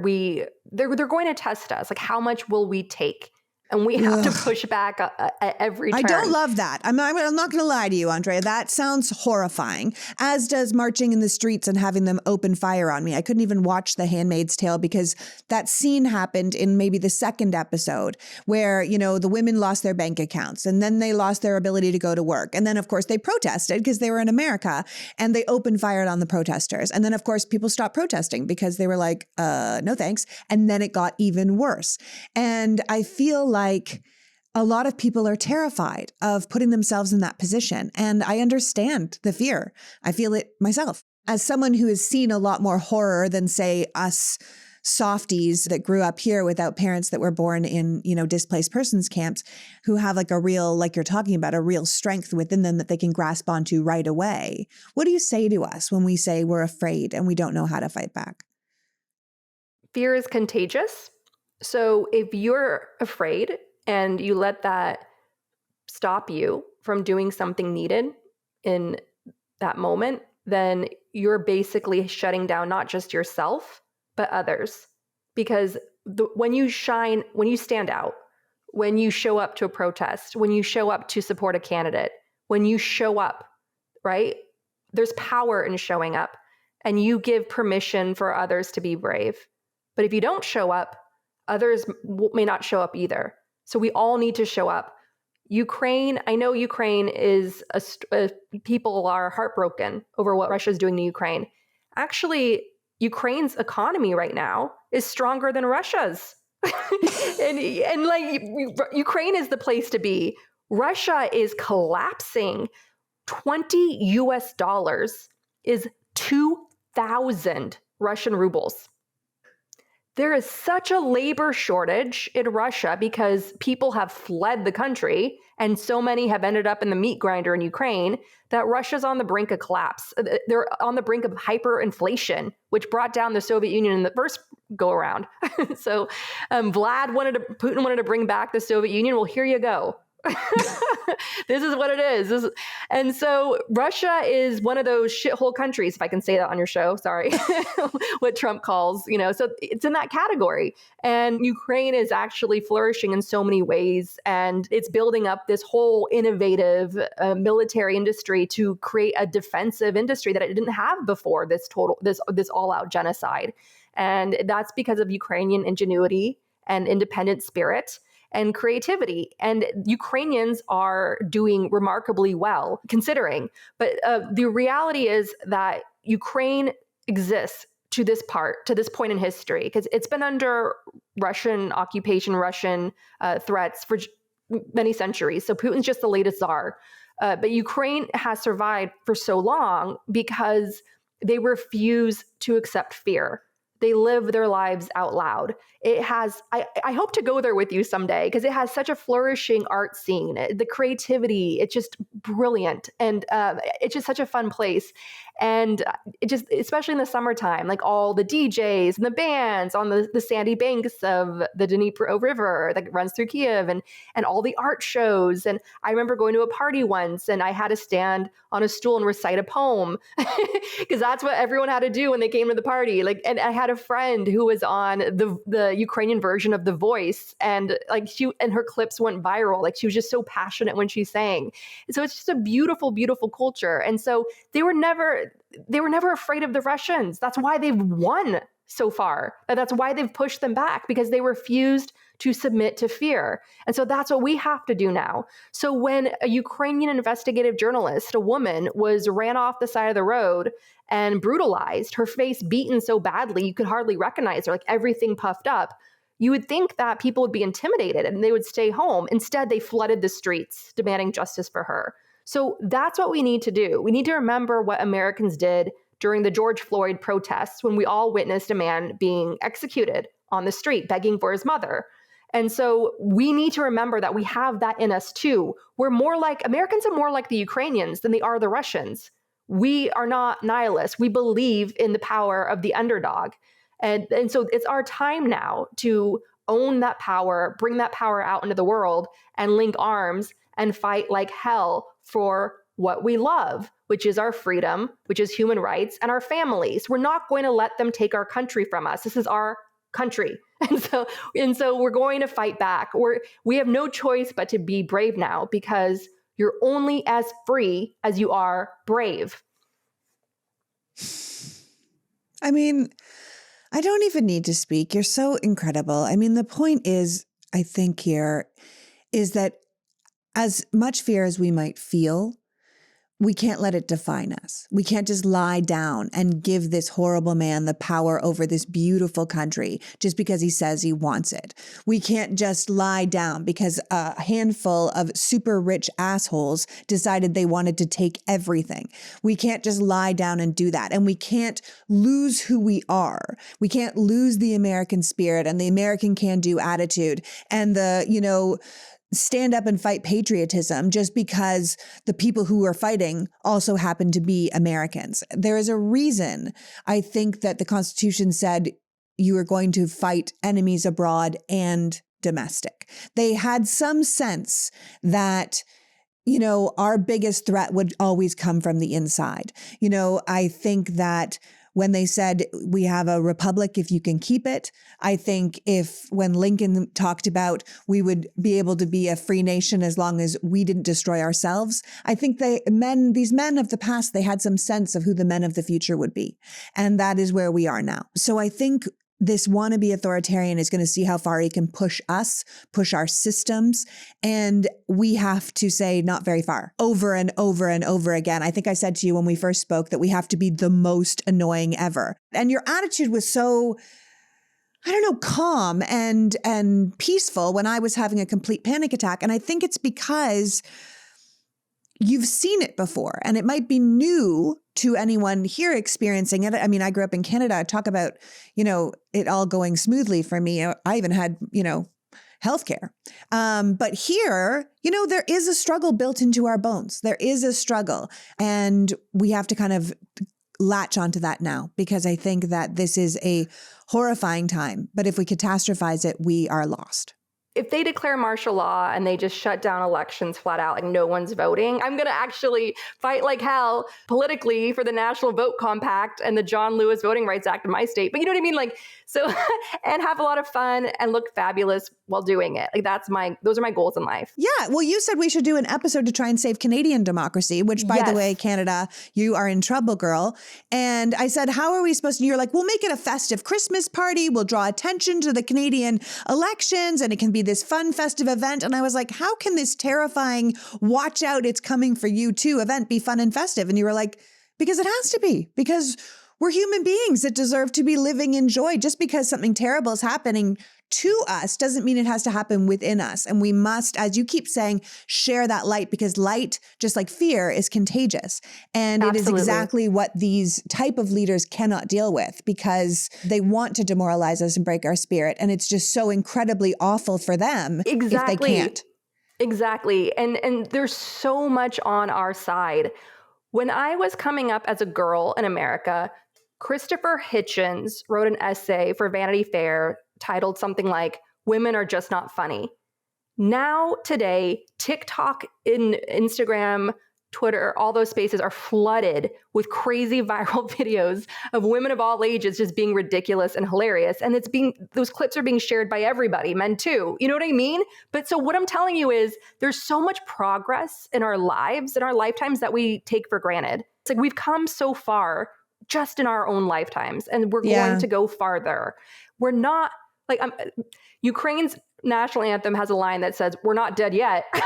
[SPEAKER 1] they're going to test us. Like, how much will we take? And we have to push back at every turn.
[SPEAKER 2] I don't love that. I'm not going to lie to you, Andrea. That sounds horrifying, as does marching in the streets and having them open fire on me. I couldn't even watch The Handmaid's Tale because that scene happened in maybe the second episode where, the women lost their bank accounts and then they lost their ability to go to work. And then, of course, they protested because they were in America and they opened fire on the protesters. And then, of course, people stopped protesting because they were like, no thanks. And then it got even worse. And I feel like a lot of people are terrified of putting themselves in that position. And I understand the fear. I feel it myself. As someone who has seen a lot more horror than, say, us softies that grew up here without parents that were born in, displaced persons camps, who have like a real, like you're talking about, a real strength within them that they can grasp onto right away. What do you say to us when we say we're afraid and we don't know how to fight back?
[SPEAKER 1] Fear is contagious. So if you're afraid and you let that stop you from doing something needed in that moment, then you're basically shutting down not just yourself, but others. Because when you stand out, when you show up to a protest, when you show up to support a candidate, when you show up, right? There's power in showing up, and you give permission for others to be brave. But if you don't show up, others may not show up either. So we all need to show up. I know Ukraine is, people are heartbroken over what Russia is doing to Ukraine. Actually, Ukraine's economy right now is stronger than Russia's. and Ukraine is the place to be. Russia is collapsing. $20 is 2,000 Russian rubles. There is such a labor shortage in Russia because people have fled the country and so many have ended up in the meat grinder in Ukraine that Russia's on the brink of collapse. They're on the brink of hyperinflation, which brought down the Soviet Union in the first go around. So Putin wanted to bring back the Soviet Union. Well, here you go. This is what it is. And so Russia is one of those shithole countries, if I can say that on your show, sorry, what Trump calls, so it's in that category. And Ukraine is actually flourishing in so many ways. And it's building up this whole innovative military industry to create a defensive industry that it didn't have before this all out genocide. And that's because of Ukrainian ingenuity and independent spirit and creativity. And Ukrainians are doing remarkably well, considering. But the reality is that Ukraine exists to this point in history, because it's been under Russian occupation, Russian threats for many centuries. So Putin's just the latest czar. But Ukraine has survived for so long because they refuse to accept fear. They live their lives out loud. I hope to go there with you someday because it has such a flourishing art scene. The creativity, it's just brilliant. And it's just such a fun place. And it just, especially in the summertime, like all the DJs and the bands on the sandy banks of the Dnipro River that runs through Kiev, and all the art shows. And I remember going to a party once and I had to stand on a stool and recite a poem because that's what everyone had to do when they came to the party. And I had a friend who was on the Ukrainian version of The Voice, and her clips went viral. She was just so passionate when she sang. So it's just a beautiful, beautiful culture. And so they were never afraid of the Russians. That's why they've won so far. And that's why they've pushed them back, because they refused to submit to fear. And so that's what we have to do now. So when a Ukrainian investigative journalist, a woman, was ran off the side of the road and brutalized, her face beaten so badly you could hardly recognize her, like everything puffed up, you would think that people would be intimidated and they would stay home. Instead, they flooded the streets demanding justice for her. So that's what we need to do. We need to remember what Americans did during the George Floyd protests, when we all witnessed a man being executed on the street, begging for his mother. And so we need to remember that we have that in us too. Americans are more like the Ukrainians than they are the Russians. We are not nihilists. We believe in the power of the underdog. And so it's our time now to own that power, bring that power out into the world, and link arms and fight like hell for what we love, which is our freedom, which is human rights, and our families. We're not going to let them take our country from us. This is our country. And so we're going to fight back. We have no choice but to be brave now, because you're only as free as you are brave.
[SPEAKER 2] I mean, I don't even need to speak. You're so incredible. I mean, the point is, I think here, is that as much fear as we might feel, we can't let it define us. We can't just lie down and give this horrible man the power over this beautiful country just because he says he wants it. We can't just lie down because a handful of super rich assholes decided they wanted to take everything. We can't just lie down and do that. And we can't lose who we are. We can't lose the American spirit and the American can-do attitude and the, stand up and fight patriotism just because the people who are fighting also happen to be Americans. There is a reason, I think, that the Constitution said you are going to fight enemies abroad and domestic. They had some sense that our biggest threat would always come from the inside. I think that when they said we have a republic if you can keep it, I think when Lincoln talked about we would be able to be a free nation as long as we didn't destroy ourselves, I think these men of the past, they had some sense of who the men of the future would be. And that is where we are now. So I think this wannabe authoritarian is going to see how far he can push us, push our systems. And we have to say not very far, over and over and over again. I think I said to you when we first spoke that we have to be the most annoying ever. And your attitude was so, calm and peaceful when I was having a complete panic attack. And I think it's because you've seen it before, and it might be new to anyone here experiencing it. I mean, I grew up in Canada. I talk about, it all going smoothly for me. I even had, healthcare. But here, there is a struggle built into our bones. There is a struggle, and we have to kind of latch onto that now, because I think that this is a horrifying time. But if we catastrophize it, we are lost.
[SPEAKER 1] If they declare martial law and they just shut down elections flat out, like no one's voting, I'm going to actually fight like hell politically for the National Vote Compact and the John Lewis Voting Rights Act in my state. But you know what I mean? And have a lot of fun and look fabulous while doing it. Those are my goals in life.
[SPEAKER 2] Yeah. Well, you said we should do an episode to try and save Canadian democracy, which, by the way, Canada, you are in trouble, girl. And I said, how are we supposed to? You're like, we'll make it a festive Christmas party. We'll draw attention to the Canadian elections, and it can be this fun, festive event. And I was like, how can this terrifying, watch out, it's coming for you too event be fun and festive? And you were like, because it has to be, because we're human beings that deserve to be living in joy. Just because something terrible is happening to us doesn't mean it has to happen within us. And we must, as you keep saying, share that light, because light, just like fear, is contagious. And Absolutely. It is exactly what these type of leaders cannot deal with, because they want to demoralize us and break our spirit. And it's just so incredibly awful for them if they can't.
[SPEAKER 1] Exactly. And there's so much on our side. When I was coming up as a girl in America, Christopher Hitchens wrote an essay for Vanity Fair titled something like, "Women Are Just Not Funny." Now, today, TikTok, Instagram, Twitter, all those spaces are flooded with crazy viral videos of women of all ages just being ridiculous and hilarious. And those clips are being shared by everybody, men too. You know what I mean? But so what I'm telling you is there's so much progress in our lives, in our lifetimes, that we take for granted. It's like we've come so far. just in our own lifetimes. And we're
[SPEAKER 2] Yeah.
[SPEAKER 1] going to go farther. We're not like Ukraine's national anthem has a line that says, "We're not dead yet." And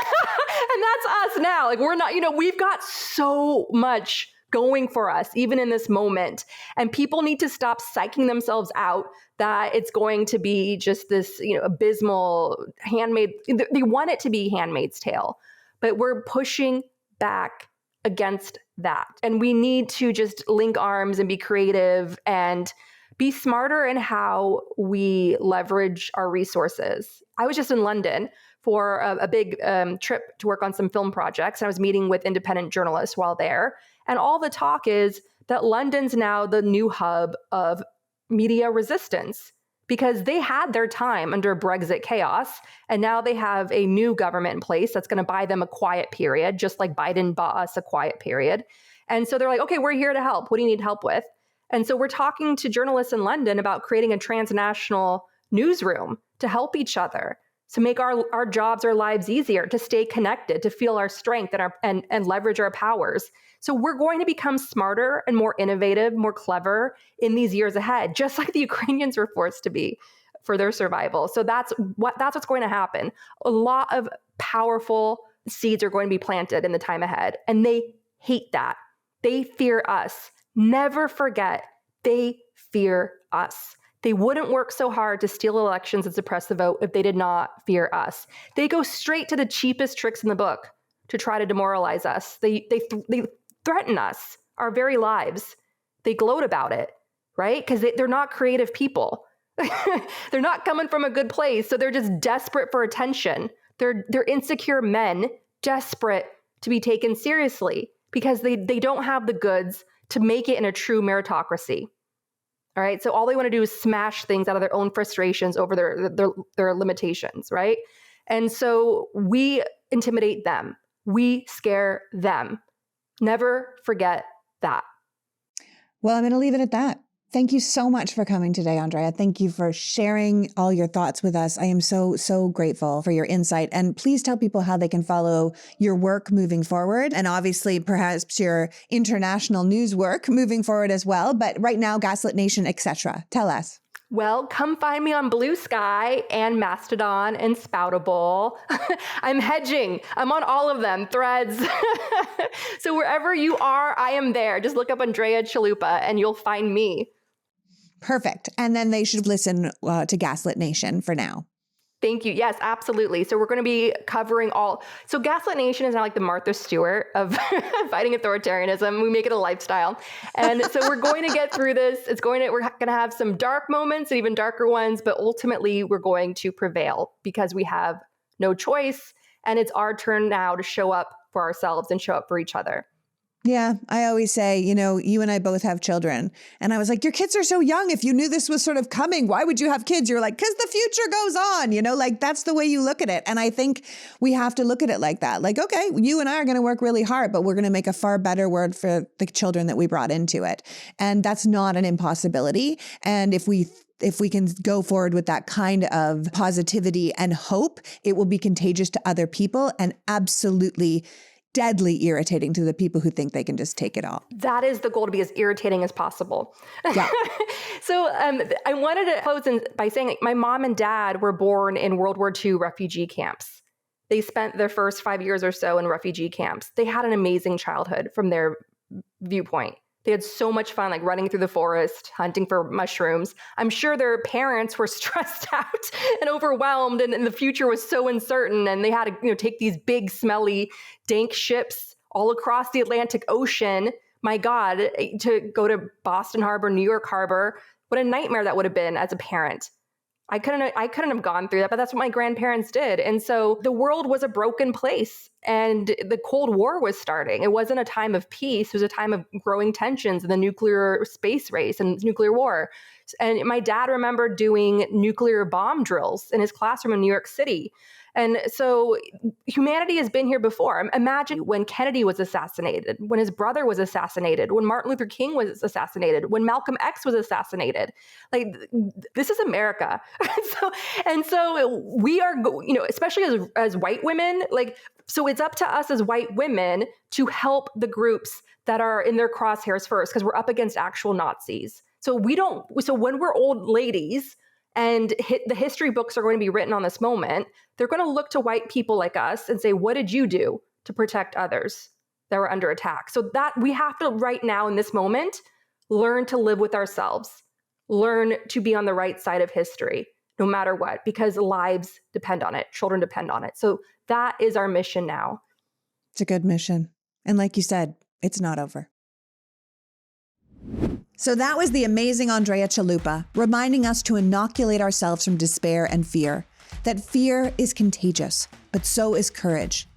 [SPEAKER 1] that's us now. Like we're not, we've got so much going for us, even in this moment. And people need to stop psyching themselves out that it's going to be just this, abysmal they want it to be Handmaid's Tale, but we're pushing back against that. And we need to just link arms and be creative and be smarter in how we leverage our resources. I was just in London for a big trip to work on some film projects. And I was meeting with independent journalists while there. And all the talk is that London's now the new hub of media resistance because they had their time under Brexit chaos. And now they have a new government in place that's going to buy them a quiet period, just like Biden bought us a quiet period. And so they're like, okay, we're here to help. What do you need help with? And so we're talking to journalists in London about creating a transnational newsroom to help each other, to make our jobs, our lives easier, to stay connected, to feel our strength and leverage our powers. So we're going to become smarter and more innovative, more clever in these years ahead, just like the Ukrainians were forced to be for their survival. So that's what's going to happen. A lot of powerful seeds are going to be planted in the time ahead, and they hate that. They fear us. Never forget, they fear us. They wouldn't work so hard to steal elections and suppress the vote if they did not fear us. They go straight to the cheapest tricks in the book to try to demoralize us. They threaten us, our very lives. They gloat about it, right? Because they're not creative people. They're not coming from a good place. So they're just desperate for attention. They're insecure men, desperate to be taken seriously because they don't have the goods to make it in a true meritocracy. All right. So all they want to do is smash things out of their own frustrations over their limitations. Right. And so we intimidate them. We scare them. Never forget that.
[SPEAKER 2] Well, I'm going to leave it at that. Thank you so much for coming today, Andrea. Thank you for sharing all your thoughts with us. I am so, so grateful for your insight. And please tell people how they can follow your work moving forward. And obviously, perhaps your international news work moving forward as well. But right now, Gaslit Nation, etc. Tell us.
[SPEAKER 1] Well, come find me on Blue Sky and Mastodon and Spoutable. I'm hedging. I'm on all of them, Threads. So wherever you are, I am there. Just look up Andrea Chalupa and you'll find me.
[SPEAKER 2] Perfect. And then they should listen to Gaslit Nation for now.
[SPEAKER 1] Thank you. Yes, absolutely. So we're going to be covering all. So Gaslit Nation is now like the Martha Stewart of fighting authoritarianism. We make it a lifestyle. And so we're going to get through this. We're going to have some dark moments and even darker ones, but ultimately we're going to prevail because we have no choice. And it's our turn now to show up for ourselves and show up for each other.
[SPEAKER 2] Yeah, I always say, you and I both have children. And I was like, your kids are so young. If you knew this was sort of coming, why would you have kids? You're like, because the future goes on, like that's the way you look at it. And I think we have to look at it like that. Like, okay, you and I are going to work really hard, but we're going to make a far better world for the children that we brought into it. And that's not an impossibility. And if we can go forward with that kind of positivity and hope, it will be contagious to other people and absolutely deadly irritating to the people who think they can just take it all.
[SPEAKER 1] That is the goal, to be as irritating as possible.
[SPEAKER 2] Yeah.
[SPEAKER 1] So I wanted to close by saying my mom and dad were born in World War II refugee camps. They spent their first 5 years or so in refugee camps. They had an amazing childhood from their viewpoint. They had so much fun, like running through the forest, hunting for mushrooms. I'm sure their parents were stressed out and overwhelmed, and the future was so uncertain. And they had to, take these big, smelly, dank ships all across the Atlantic Ocean. My God, to go to Boston Harbor, New York Harbor. What a nightmare that would have been as a parent. I couldn't have gone through that, but that's what my grandparents did. And so the world was a broken place and the Cold War was starting. It wasn't a time of peace. It was a time of growing tensions in the nuclear space race and nuclear war. And my dad remembered doing nuclear bomb drills in his classroom in New York City. And so humanity has been here before. Imagine when Kennedy was assassinated, when his brother was assassinated, when Martin Luther King was assassinated, when Malcolm X was assassinated. Like, this is America. So we are, especially as white women, like, So it's up to us as white women to help the groups that are in their crosshairs first, because we're up against actual Nazis. So when we're old ladies and the history books are going to be written on this moment, they're going to look to white people like us and say, what did you do to protect others that were under attack? So that we have to, right now in this moment, learn to live with ourselves, learn to be on the right side of history, no matter what, because lives depend on it, children depend on it. So that is our mission now.
[SPEAKER 2] It's a good mission. And like you said, it's not over. So that was the amazing Andrea Chalupa, reminding us to inoculate ourselves from despair and fear. That fear is contagious, but so is courage.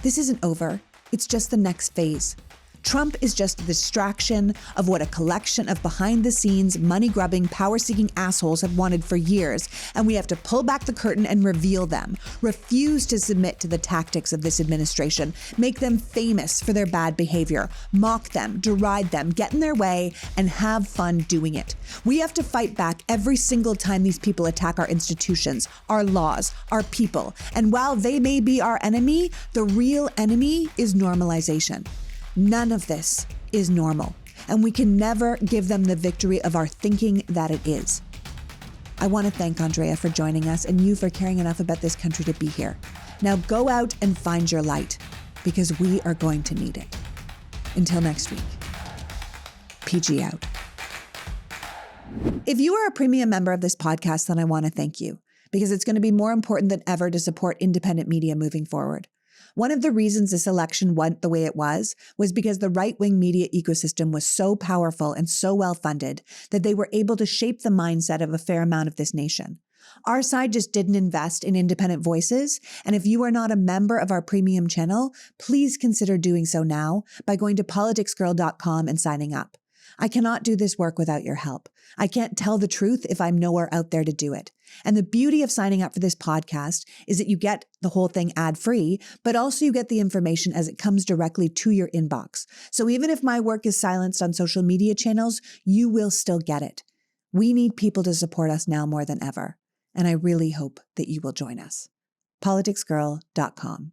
[SPEAKER 2] This isn't over. It's just the next phase. Trump is just a distraction of what a collection of behind-the-scenes, money-grubbing, power-seeking assholes have wanted for years, and we have to pull back the curtain and reveal them, refuse to submit to the tactics of this administration, make them famous for their bad behavior, mock them, deride them, get in their way, and have fun doing it. We have to fight back every single time these people attack our institutions, our laws, our people, and while they may be our enemy, the real enemy is normalization. None of this is normal, and we can never give them the victory of our thinking that it is. I want to thank Andrea for joining us and you for caring enough about this country to be here. Now go out and find your light, because we are going to need it. Until next week, PG out. If you are a premium member of this podcast, then I want to thank you, because it's going to be more important than ever to support independent media moving forward. One of the reasons this election went the way it was because the right-wing media ecosystem was so powerful and so well-funded that they were able to shape the mindset of a fair amount of this nation. Our side just didn't invest in independent voices, and if you are not a member of our premium channel, please consider doing so now by going to PoliticsGirl.com and signing up. I cannot do this work without your help. I can't tell the truth if I'm nowhere out there to do it. And the beauty of signing up for this podcast is that you get the whole thing ad-free, but also you get the information as it comes directly to your inbox. So even if my work is silenced on social media channels, you will still get it. We need people to support us now more than ever. And I really hope that you will join us. PoliticsGirl.com.